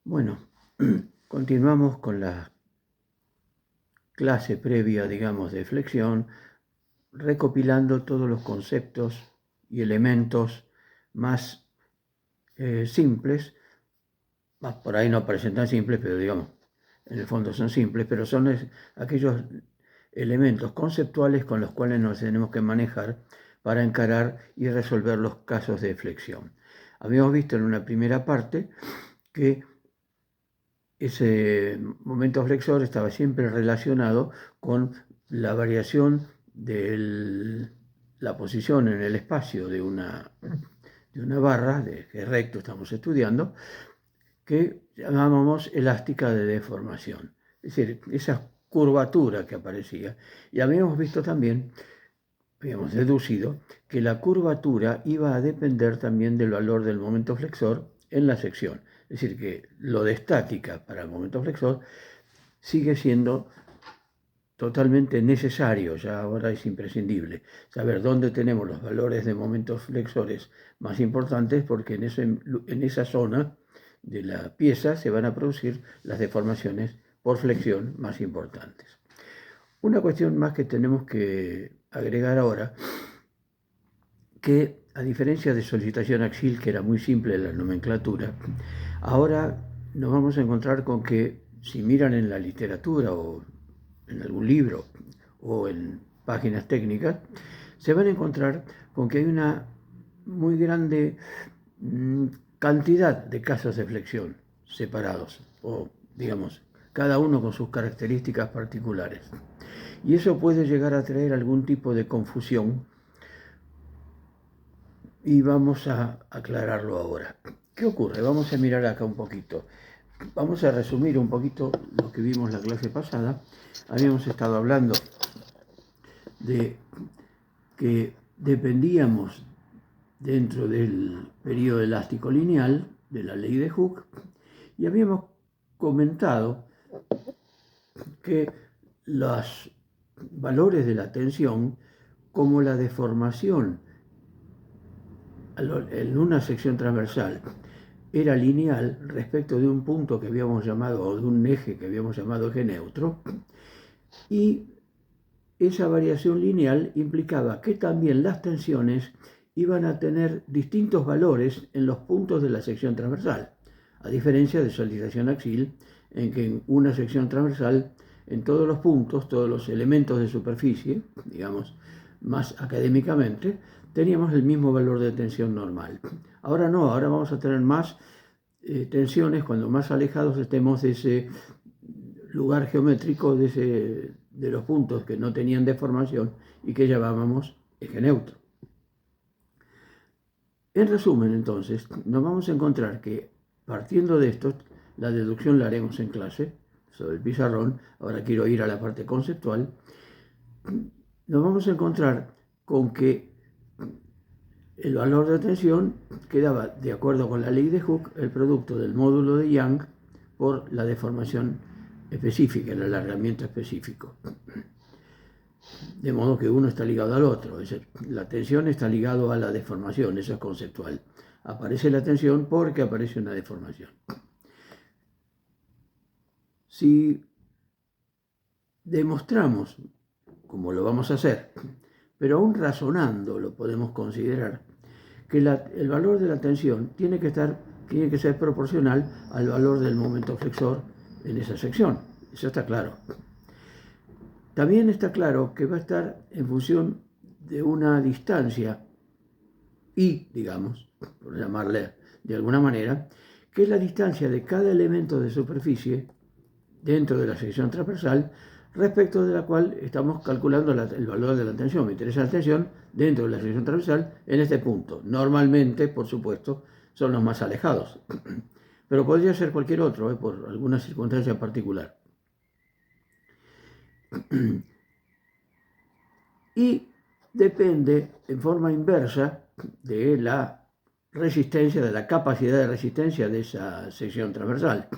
Bueno, continuamos con la clase previa, digamos, de flexión, recopilando todos los conceptos y elementos más simples, más por ahí no parecen tan simples, pero digamos, en el fondo son simples, pero son aquellos elementos conceptuales con los cuales nos tenemos que manejar para encarar y resolver los casos de flexión. Habíamos visto en una primera parte que ese momento flexor estaba siempre relacionado con la variación de la posición en el espacio de una barra, que recto estamos estudiando, que llamábamos elástica de deformación. Es decir, esa curvatura que aparecía. Y habíamos visto también, habíamos deducido, que la curvatura iba a depender también del valor del momento flexor en la sección. Es decir, que lo de estática para el momento flexor sigue siendo totalmente necesario, ya ahora es imprescindible, saber dónde tenemos los valores de momentos flexores más importantes, porque en esa zona de la pieza se van a producir las deformaciones por flexión más importantes. Una cuestión más que tenemos que agregar ahora, que a diferencia de solicitación axil, que era muy simple la nomenclatura, ahora nos vamos a encontrar con que si miran en la literatura o en algún libro o en páginas técnicas, se van a encontrar con que hay una muy grande cantidad de casos de flexión separados, o digamos, cada uno con sus características particulares. Y eso puede llegar a traer algún tipo de confusión, y vamos a aclararlo ahora. ¿Qué ocurre? Vamos a mirar acá un poquito. Vamos a resumir un poquito lo que vimos la clase pasada. Habíamos estado hablando de que dependíamos dentro del periodo elástico lineal de la ley de Hooke, y habíamos comentado que los valores de la tensión, como la deformación en una sección transversal era lineal respecto de un punto que habíamos llamado, o de un eje que habíamos llamado eje neutro, y esa variación lineal implicaba que también las tensiones iban a tener distintos valores en los puntos de la sección transversal, a diferencia de solicitación axil, en que en una sección transversal, en todos los puntos, todos los elementos de superficie, digamos, más académicamente, teníamos el mismo valor de tensión normal. Ahora no, ahora vamos a tener más tensiones cuando más alejados estemos de ese lugar geométrico, de los puntos que no tenían deformación y que llamábamos eje neutro. En resumen, entonces, nos vamos a encontrar que partiendo de esto, la deducción la haremos en clase sobre el pizarrón. Ahora quiero ir a la parte conceptual. Nos vamos a encontrar con que el valor de tensión quedaba, de acuerdo con la ley de Hooke, el producto del módulo de Young por la deformación específica, el alargamiento específico. De modo que uno está ligado al otro. La tensión está ligado a la deformación, eso es conceptual. Aparece la tensión porque aparece una deformación. Si demostramos, como lo vamos a hacer, pero aún razonando lo podemos considerar, que el valor de la tensión tiene que ser proporcional al valor del momento flexor en esa sección. Eso está claro. También está claro que va a estar en función de una distancia y, digamos, por llamarle de alguna manera, que es la distancia de cada elemento de superficie dentro de la sección transversal, respecto de la cual estamos calculando el valor de la tensión. Me interesa la tensión dentro de la sección transversal en este punto. Normalmente, por supuesto, son los más alejados, pero podría ser cualquier otro, por alguna circunstancia particular. Y depende en forma inversa de la resistencia, de la capacidad de resistencia de esa sección transversal.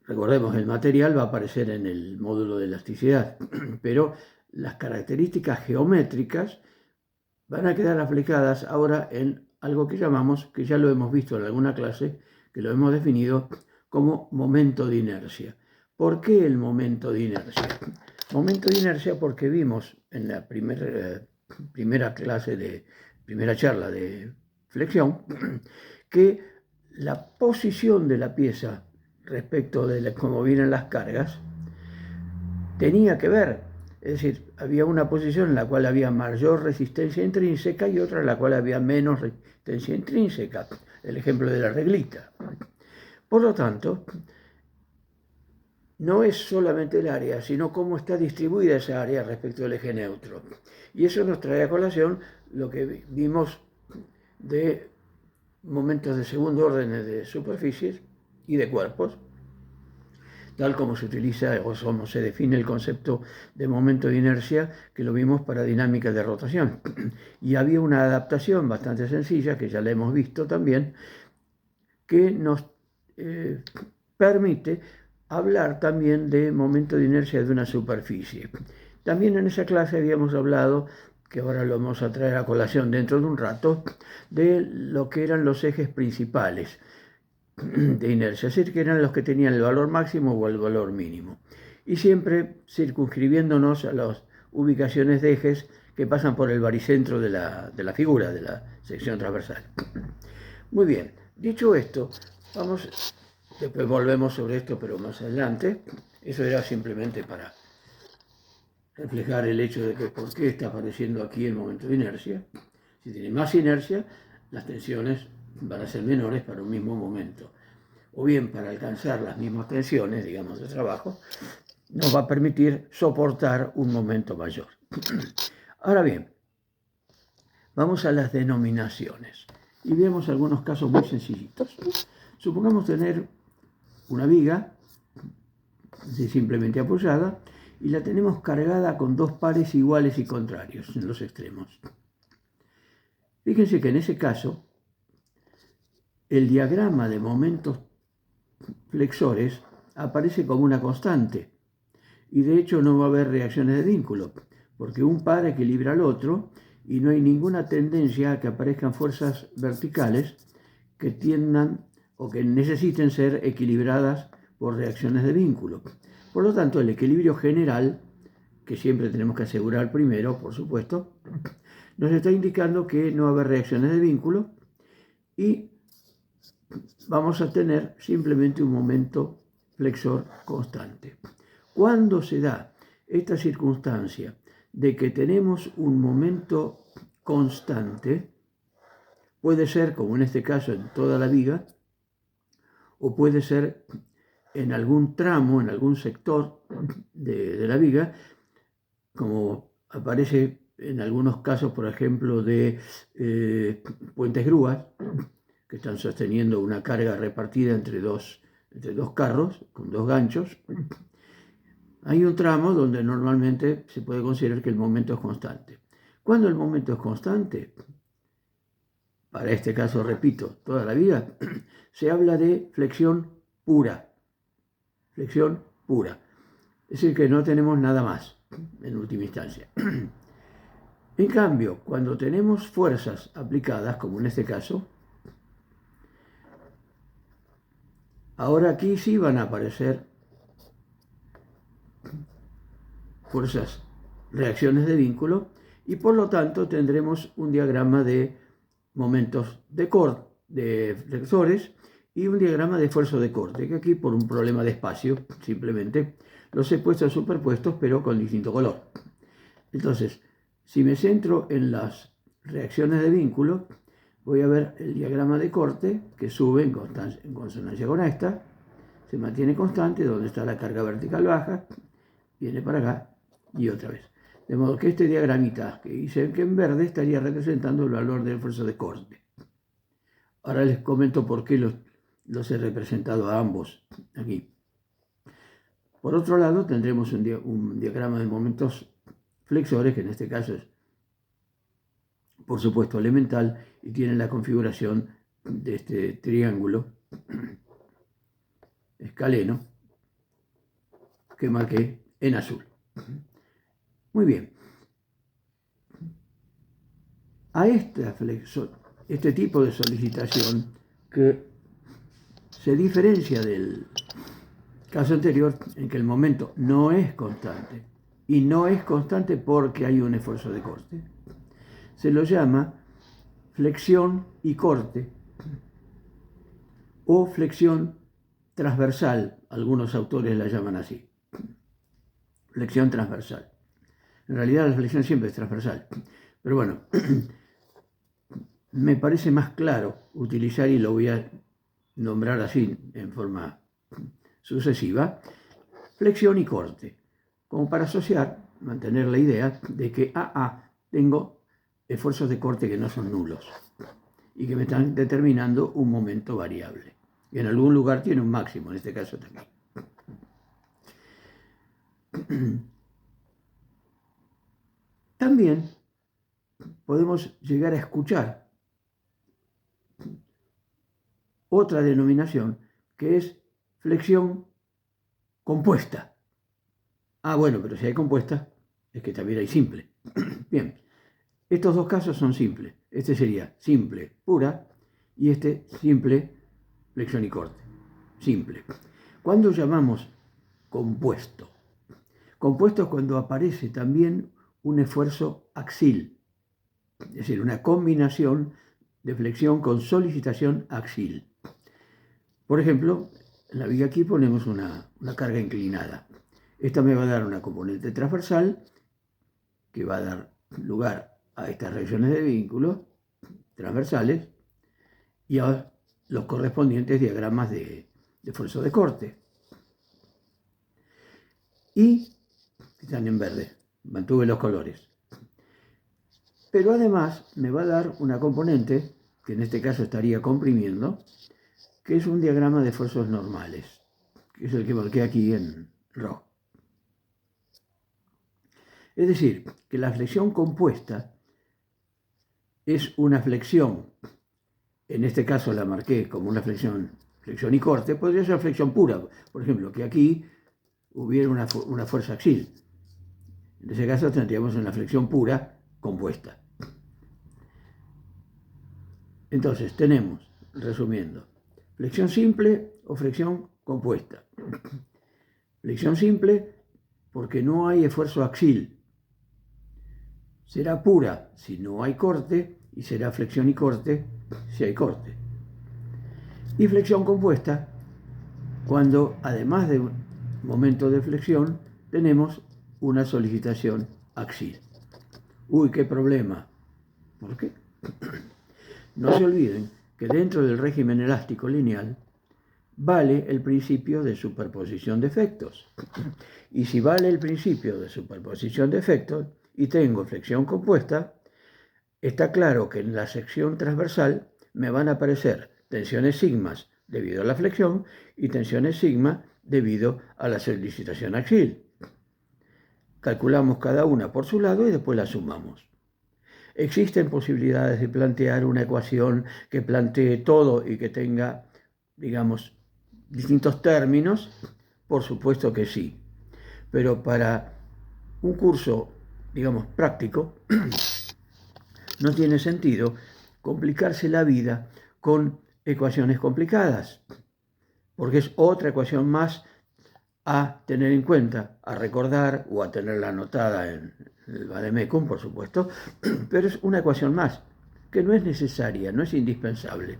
Recordemos, el material va a aparecer en el módulo de elasticidad, pero las características geométricas van a quedar aplicadas ahora en algo que llamamos, que ya lo hemos visto en alguna clase, que lo hemos definido como momento de inercia. ¿Por qué el momento de inercia? Momento de inercia porque vimos en la primera charla de flexión, que la posición de la pieza respecto de cómo vienen las cargas tenía que ver, es decir, había una posición en la cual había mayor resistencia intrínseca y otra en la cual había menos resistencia intrínseca, el ejemplo de la reglita. Por lo tanto, no es solamente el área, sino cómo está distribuida esa área respecto del eje neutro. Y eso nos trae a colación lo que vimos de momentos de segundo orden de superficies y de cuerpos, tal como se utiliza o como se define el concepto de momento de inercia, que lo vimos para dinámica de rotación. Y había una adaptación bastante sencilla, que ya la hemos visto también, que nos permite hablar también de momento de inercia de una superficie. También en esa clase habíamos hablado, que ahora lo vamos a traer a colación dentro de un rato, de lo que eran los ejes principales de inercia, es decir, que eran los que tenían el valor máximo o el valor mínimo. Y siempre circunscribiéndonos a las ubicaciones de ejes que pasan por el baricentro de la figura, de la sección transversal. Muy bien, dicho esto, después volvemos sobre esto, pero más adelante. Eso era simplemente para reflejar el hecho de que por qué está apareciendo aquí el momento de inercia. Si tiene más inercia, las tensiones van a ser menores para un mismo momento. O bien, para alcanzar las mismas tensiones, digamos, de trabajo, nos va a permitir soportar un momento mayor. Ahora bien, vamos a las denominaciones y vemos algunos casos muy sencillitos. Supongamos tener una viga simplemente apoyada y la tenemos cargada con dos pares iguales y contrarios en los extremos. Fíjense que en ese caso el diagrama de momentos flexores aparece como una constante y de hecho no va a haber reacciones de vínculo porque un par equilibra al otro y no hay ninguna tendencia a que aparezcan fuerzas verticales que tiendan o que necesiten ser equilibradas por reacciones de vínculo. Por lo tanto, el equilibrio general, que siempre tenemos que asegurar primero, por supuesto, nos está indicando que no va a haber reacciones de vínculo y vamos a tener simplemente un momento flexor constante. ¿Cuándo se da esta circunstancia de que tenemos un momento constante? Puede ser, como en este caso, en toda la viga, o puede ser en algún tramo, en algún sector de la viga, como aparece en algunos casos, por ejemplo, de puentes grúas, que están sosteniendo una carga repartida entre dos carros, con dos ganchos. Hay un tramo donde normalmente se puede considerar que el momento es constante. ¿Cuándo el momento es constante? Para este caso, repito, toda la vida, se habla de flexión pura. Flexión pura. Es decir, que no tenemos nada más, en última instancia. En cambio, cuando tenemos fuerzas aplicadas, como en este caso, ahora aquí sí van a aparecer fuerzas, reacciones de vínculo, y por lo tanto tendremos un diagrama de momentos de flexores y un diagrama de esfuerzo de corte, que aquí por un problema de espacio simplemente los he puesto superpuestos pero con distinto color. Entonces, si me centro en las reacciones de vínculo, voy a ver el diagrama de corte que sube en consonancia con esta, se mantiene constante, donde está la carga vertical baja, viene para acá y otra vez. De modo que este diagramita que hice que en verde estaría representando el valor del esfuerzo de corte. Ahora les comento por qué los he representado a ambos aquí. Por otro lado, tendremos un diagrama de momentos flexores, que en este caso es, por supuesto, elemental y tiene la configuración de este triángulo escaleno que marqué en azul. Muy bien. A este tipo de solicitación, que se diferencia del caso anterior en que el momento no es constante, y no es constante porque hay un esfuerzo de corte. Se lo llama flexión y corte, o flexión transversal, algunos autores la llaman así, flexión transversal. En realidad la flexión siempre es transversal, pero bueno, me parece más claro utilizar, y lo voy a nombrar así en forma sucesiva, flexión y corte, como para asociar, mantener la idea de que tengo esfuerzos de corte que no son nulos y que me están determinando un momento variable. Y en algún lugar tiene un máximo, en este caso también. También podemos llegar a escuchar otra denominación que es flexión compuesta. Bueno, pero si hay compuesta, es que también hay simple. Bien, estos dos casos son simples. Este sería simple pura y este simple flexión y corte. Simple. ¿Cuándo llamamos compuesto? Compuesto es cuando aparece también un esfuerzo axil, es decir, una combinación de flexión con solicitación axil. Por ejemplo, en la viga aquí ponemos una carga inclinada. Esta me va a dar una componente transversal que va a dar lugar a estas reacciones de vínculo transversales y a los correspondientes diagramas de esfuerzo de corte. Y están en verde, mantuve los colores. Pero además me va a dar una componente, que en este caso estaría comprimiendo, que es un diagrama de esfuerzos normales, que es el que marqué aquí en rojo. Es decir, que la flexión compuesta es una flexión, en este caso la marqué como una flexión y corte, podría ser flexión pura, por ejemplo, que aquí hubiera una fuerza axil. En ese caso tendríamos una flexión pura compuesta. Entonces tenemos, resumiendo, flexión simple o flexión compuesta. Flexión simple porque no hay esfuerzo axil. Será pura si no hay corte y será flexión y corte si hay corte. Y flexión compuesta cuando, además de un momento de flexión, tenemos una solicitación axil. Uy, qué problema. ¿Por qué? No se olviden que dentro del régimen elástico lineal vale el principio de superposición de efectos. Y si vale el principio de superposición de efectos y tengo flexión compuesta, está claro que en la sección transversal me van a aparecer tensiones sigmas debido a la flexión y tensiones sigma debido a la solicitación axil. Calculamos cada una por su lado y después la sumamos. ¿Existen posibilidades de plantear una ecuación que plantee todo y que tenga, digamos, distintos términos? Por supuesto que sí. Pero para un curso, digamos, práctico, no tiene sentido complicarse la vida con ecuaciones complicadas, porque es otra ecuación más a tener en cuenta, a recordar o a tenerla anotada en el vademecum, por supuesto, pero es una ecuación más que no es necesaria, no es indispensable.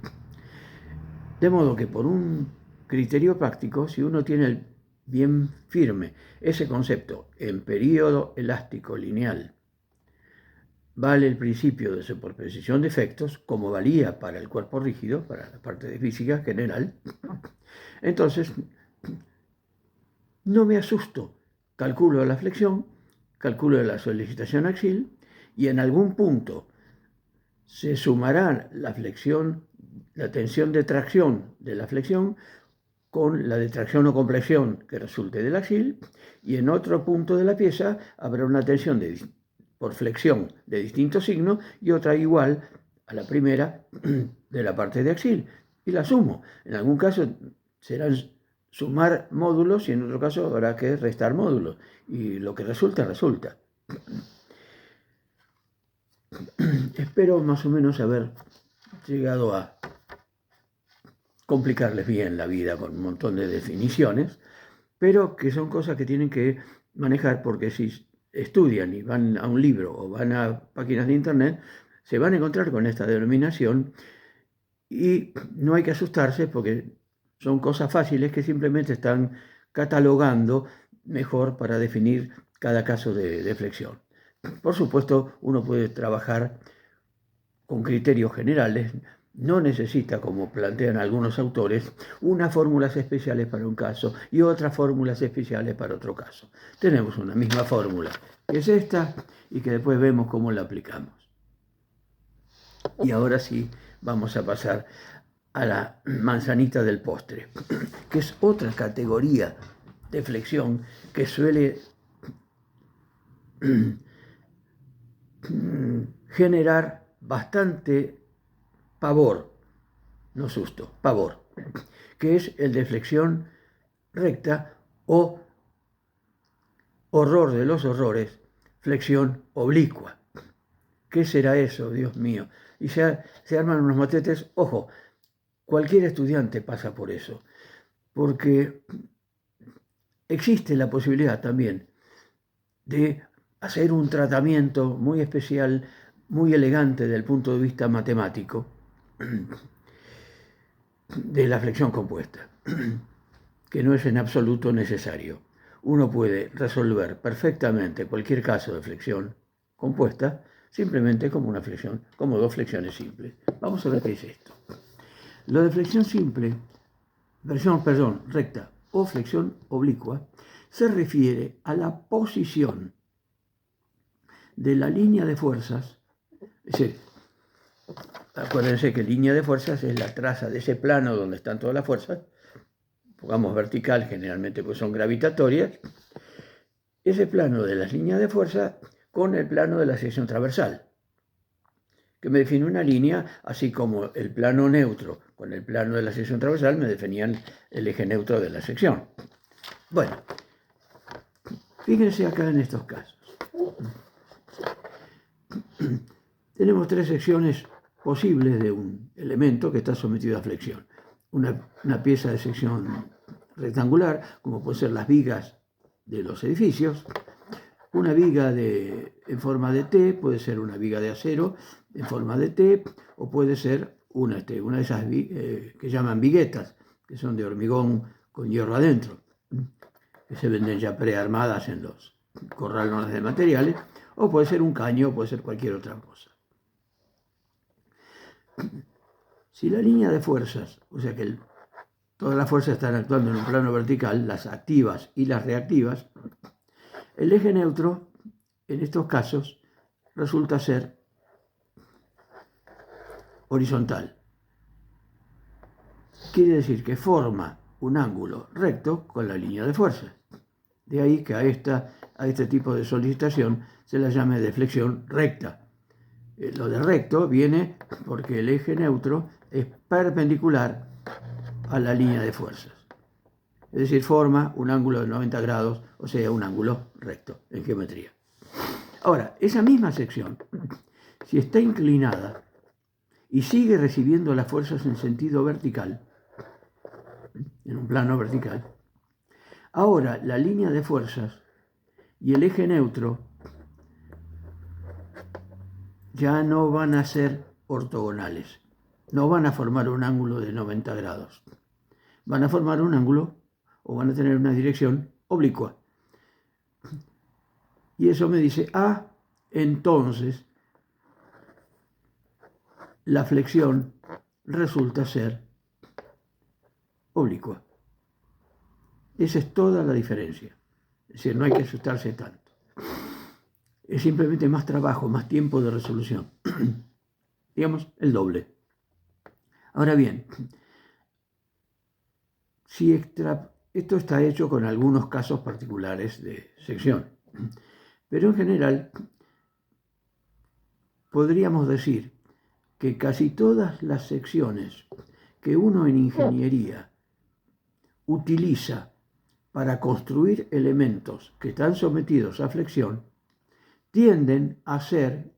De modo que por un criterio práctico, si uno tiene bien firme ese concepto en período elástico lineal, vale el principio de superposición de efectos como valía para el cuerpo rígido, para la parte de física general, entonces no me asusto, calculo la flexión, calculo la solicitación axil y en algún punto se sumará la flexión, la tensión de tracción de la flexión con la de tracción o compresión que resulte del axil y en otro punto de la pieza habrá una tensión por flexión de distinto signo y otra igual a la primera de la parte de axil y la sumo. En algún caso serán sumar módulos y en otro caso habrá que restar módulos y lo que resulta, resulta. Espero más o menos haber llegado a complicarles bien la vida con un montón de definiciones, pero que son cosas que tienen que manejar, porque si estudian y van a un libro o van a páginas de internet, se van a encontrar con esta denominación y no hay que asustarse porque son cosas fáciles que simplemente están catalogando mejor para definir cada caso de flexión. Por supuesto, uno puede trabajar con criterios generales, no necesita, como plantean algunos autores, unas fórmulas especiales para un caso y otras fórmulas especiales para otro caso. Tenemos una misma fórmula, que es esta, y que después vemos cómo la aplicamos. Y ahora sí, vamos a pasar a la manzanita del postre, que es otra categoría de flexión que suele generar bastante pavor, no susto, pavor, que es el de flexión recta o horror de los horrores, flexión oblicua. ¿Qué será eso, Dios mío? Y se arman unos motetes. Ojo, cualquier estudiante pasa por eso, porque existe la posibilidad también de hacer un tratamiento muy especial, muy elegante desde el punto de vista matemático de la flexión compuesta, que no es en absoluto necesario. Uno puede resolver perfectamente cualquier caso de flexión compuesta simplemente como una flexión, como dos flexiones simples. Vamos a ver qué es esto. Lo de flexión simple, recta o flexión oblicua, se refiere a la posición de la línea de fuerzas. Es decir, acuérdense que línea de fuerzas es la traza de ese plano donde están todas las fuerzas, pongamos vertical generalmente pues son gravitatorias, ese plano de las líneas de fuerza con el plano de la sección transversal, que me define una línea, así como el plano neutro con el plano de la sección transversal me definían el eje neutro de la sección. Bueno, fíjense acá en estos casos. Tenemos tres secciones posibles de un elemento que está sometido a flexión. Una pieza de sección rectangular, como pueden ser las vigas de los edificios. Una viga en forma de T, puede ser una viga de acero en forma de T, o puede ser una de esas que llaman viguetas, que son de hormigón con hierro adentro, que se venden ya prearmadas en los corralones de materiales, o puede ser un caño, o puede ser cualquier otra cosa. Si la línea de fuerzas, o sea que todas las fuerzas están actuando en un plano vertical, las activas y las reactivas, el eje neutro, en estos casos, resulta ser horizontal. Quiere decir que forma un ángulo recto con la línea de fuerzas. De ahí que a este tipo de solicitación se la llame de flexión recta. Lo de recto viene porque el eje neutro es perpendicular a la línea de fuerzas. Es decir, forma un ángulo de 90 grados, o sea, un ángulo recto en geometría. Ahora, esa misma sección, si está inclinada y sigue recibiendo las fuerzas en sentido vertical, en un plano vertical, ahora la línea de fuerzas y el eje neutro ya no van a ser ortogonales, no van a formar un ángulo de 90 grados, van a formar un ángulo o van a tener una dirección oblicua. Y eso me dice, entonces la flexión resulta ser oblicua. Esa es toda la diferencia. Es decir, no hay que asustarse tanto. Es simplemente más trabajo, más tiempo de resolución. Digamos, el doble. Ahora bien, esto está hecho con algunos casos particulares de sección, pero en general podríamos decir que casi todas las secciones que uno en ingeniería utiliza para construir elementos que están sometidos a flexión tienden a ser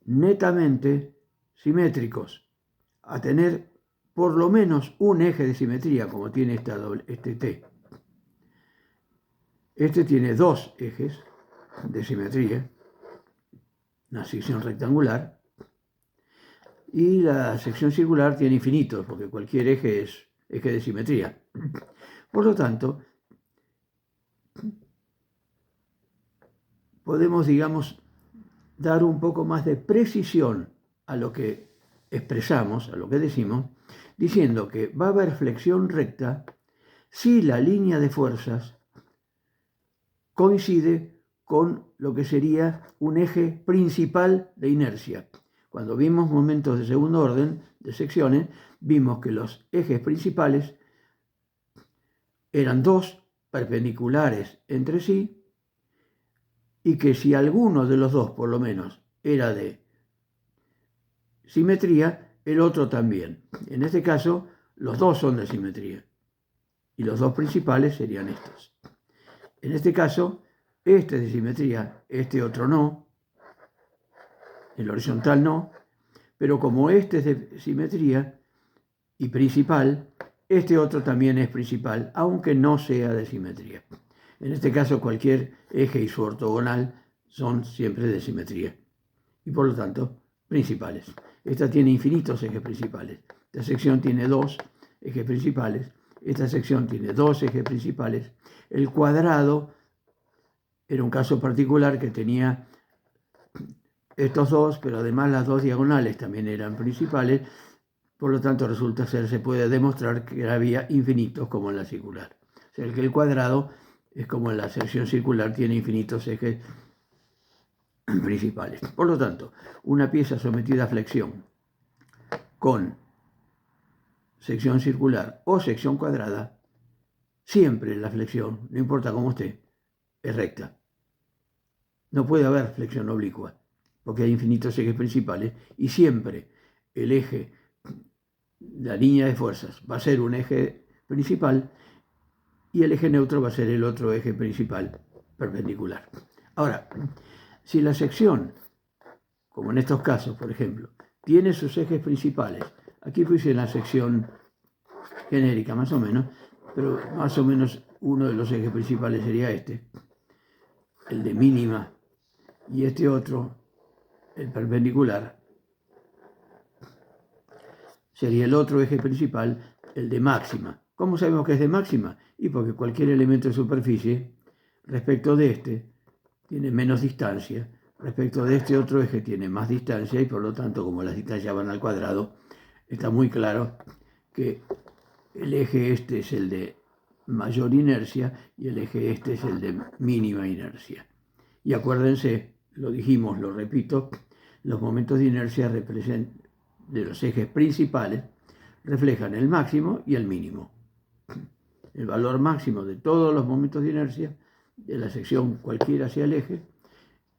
netamente simétricos, a tener por lo menos un eje de simetría, como tiene este T. Este tiene dos ejes de simetría, una sección rectangular, y la sección circular tiene infinitos, porque cualquier eje es eje de simetría. Por lo tanto, podemos, digamos, dar un poco más de precisión a lo que expresamos, a lo que decimos, diciendo que va a haber flexión recta si la línea de fuerzas coincide con lo que sería un eje principal de inercia. Cuando vimos momentos de segundo orden, de secciones, vimos que los ejes principales eran dos perpendiculares entre sí y que si alguno de los dos, por lo menos, era de simetría, el otro también. En este caso, los dos son de simetría y los dos principales serían estos. En este caso, este es de simetría, este otro no, el horizontal no, pero como este es de simetría y principal, este otro también es principal, aunque no sea de simetría. En este caso, cualquier eje y su ortogonal son siempre de simetría y por lo tanto principales. Esta tiene infinitos ejes principales. Esta sección tiene dos ejes principales. Esta sección tiene dos ejes principales. El cuadrado era un caso particular que tenía estos dos, pero además las dos diagonales también eran principales. Por lo tanto, se puede demostrar que había infinitos como en la circular. O sea, que el cuadrado es como en la sección circular, tiene infinitos ejes principales. Por lo tanto, una pieza sometida a flexión con sección circular o sección cuadrada, siempre la flexión, no importa cómo esté, es recta. No puede haber flexión oblicua, porque hay infinitos ejes principales y siempre el eje, la línea de fuerzas, va a ser un eje principal y el eje neutro va a ser el otro eje principal perpendicular. Ahora, si la sección, como en estos casos, por ejemplo, tiene sus ejes principales, aquí puse la sección genérica más o menos, pero más o menos uno de los ejes principales sería este, el de mínima, y este otro, el perpendicular, sería el otro eje principal, el de máxima. ¿Cómo sabemos que es de máxima? Y porque cualquier elemento de superficie, respecto de este, tiene menos distancia, respecto de este otro eje tiene más distancia, y por lo tanto, como las distancias van al cuadrado, está muy claro que el eje este es el de mayor inercia y el eje este es el de mínima inercia. Y acuérdense, lo dijimos, lo repito, los momentos de inercia de los ejes principales reflejan el máximo y el mínimo. El valor máximo de todos los momentos de inercia de la sección cualquiera hacia el eje,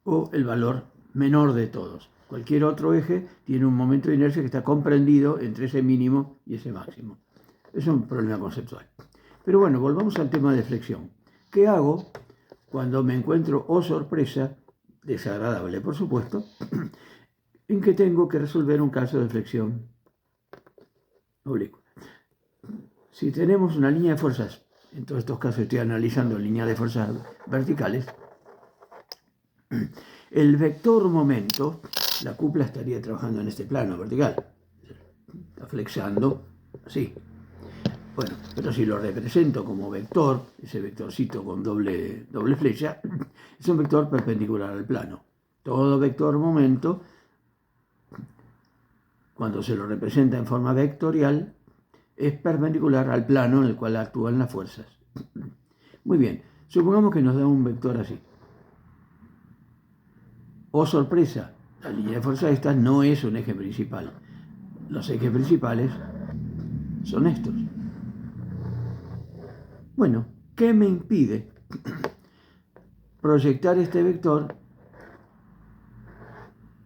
o el valor menor de todos. Cualquier otro eje tiene un momento de inercia que está comprendido entre ese mínimo y ese máximo. Es un problema conceptual. Pero bueno, volvamos al tema de flexión. ¿Qué hago cuando me encuentro, oh sorpresa, desagradable por supuesto, en que tengo que resolver un caso de flexión oblicua? Si tenemos una línea de fuerzas, en todos estos casos estoy analizando líneas de fuerzas verticales, el vector momento, la cupla estaría trabajando en este plano vertical, está flexando así. Bueno, pero si lo represento como vector, ese vectorcito con doble flecha, es un vector perpendicular al plano. Todo vector momento, cuando se lo representa en forma vectorial, es perpendicular al plano en el cual actúan las fuerzas. Muy bien, supongamos que nos da un vector así. Oh sorpresa, la línea de fuerza esta no es un eje principal. Los ejes principales son estos. Bueno, ¿qué me impide proyectar este vector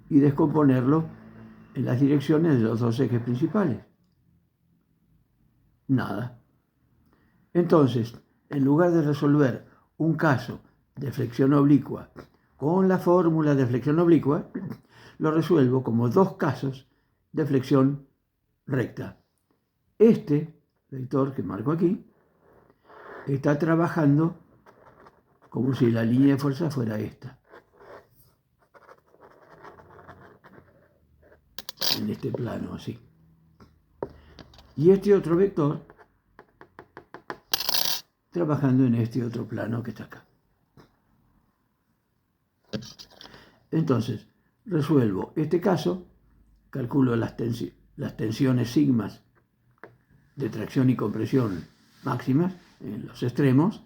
y descomponerlo en las direcciones de los dos ejes principales? Nada. Entonces, en lugar de resolver un caso de flexión oblicua con la fórmula de flexión oblicua, lo resuelvo como dos casos de flexión recta. Este vector que marco aquí está trabajando como si la línea de fuerza fuera esta, en este plano así. Y este otro vector trabajando en este otro plano que está acá. Entonces, resuelvo este caso, calculo las tensiones sigmas de tracción y compresión máximas en los extremos,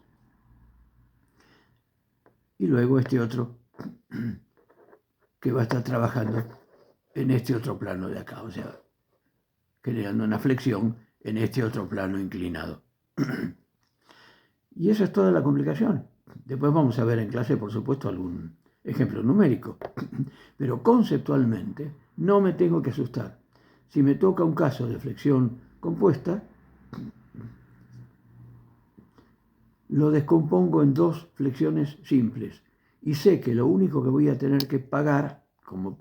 y luego este otro que va a estar trabajando en este otro plano de acá, o sea, creando una flexión en este otro plano inclinado. Y esa es toda la complicación. Después vamos a ver en clase, por supuesto, algún ejemplo numérico. Pero conceptualmente no me tengo que asustar. Si me toca un caso de flexión compuesta, lo descompongo en dos flexiones simples. Y sé que lo único que voy a tener que pagar como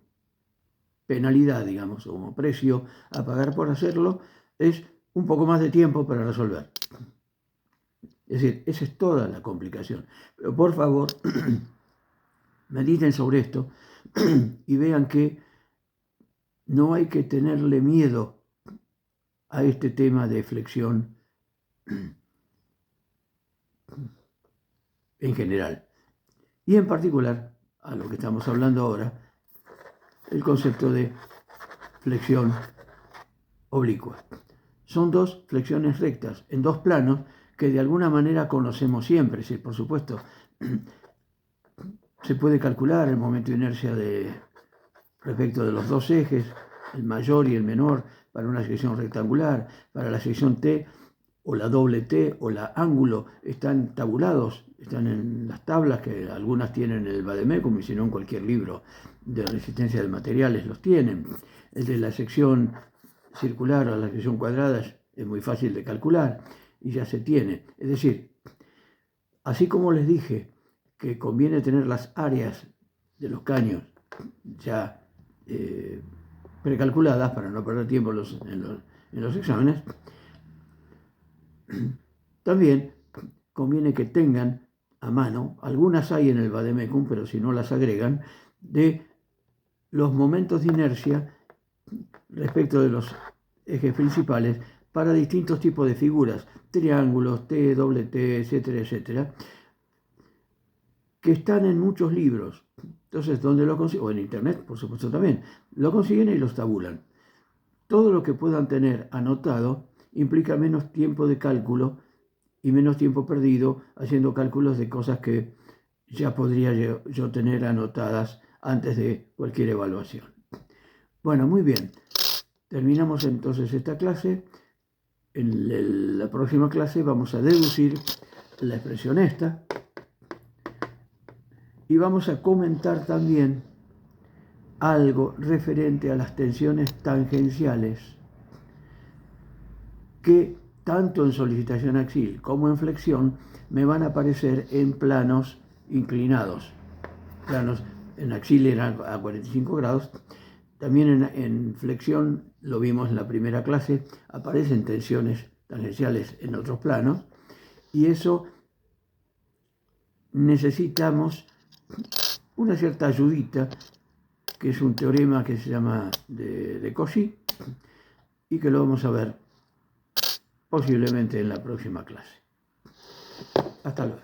penalidad, digamos, o como precio a pagar por hacerlo, es un poco más de tiempo para resolver. Es decir, esa es toda la complicación. Pero por favor, mediten sobre esto y vean que no hay que tenerle miedo a este tema de flexión en general. Y en particular, a lo que estamos hablando ahora, el concepto de flexión oblicua. Son dos flexiones rectas en dos planos que de alguna manera conocemos siempre. Sí, por supuesto, se puede calcular el momento de inercia respecto de los dos ejes, el mayor y el menor, para una sección rectangular, para la sección T o la doble T o la ángulo, están tabulados, están en las tablas que algunas tienen en el Vademecum, y si no en cualquier libro de resistencia de materiales los tienen. El de la sección circular a la sección cuadrada es muy fácil de calcular y ya se tiene. Es decir, así como les dije que conviene tener las áreas de los caños ya precalculadas para no perder tiempo en los exámenes, también conviene que tengan a mano, algunas hay en el Vademecum, pero si no las agregan, de los momentos de inercia respecto de los ejes principales para distintos tipos de figuras, triángulos, T, doble T, etcétera, etcétera, que están en muchos libros. Entonces, ¿dónde lo consiguen? O en internet, por supuesto también. Lo consiguen y los tabulan. Todo lo que puedan tener anotado implica menos tiempo de cálculo y menos tiempo perdido haciendo cálculos de cosas que ya podría yo tener anotadas antes de cualquier evaluación. Bueno, muy bien. Terminamos entonces esta clase. En la próxima clase vamos a deducir la expresión esta y vamos a comentar también algo referente a las tensiones tangenciales que tanto en solicitación axil como en flexión me van a aparecer en planos inclinados. Planos en axil eran a 45 grados. También en flexión, lo vimos en la primera clase, aparecen tensiones tangenciales en otros planos y eso necesitamos una cierta ayudita, que es un teorema que se llama de Cauchy y que lo vamos a ver posiblemente en la próxima clase. Hasta luego.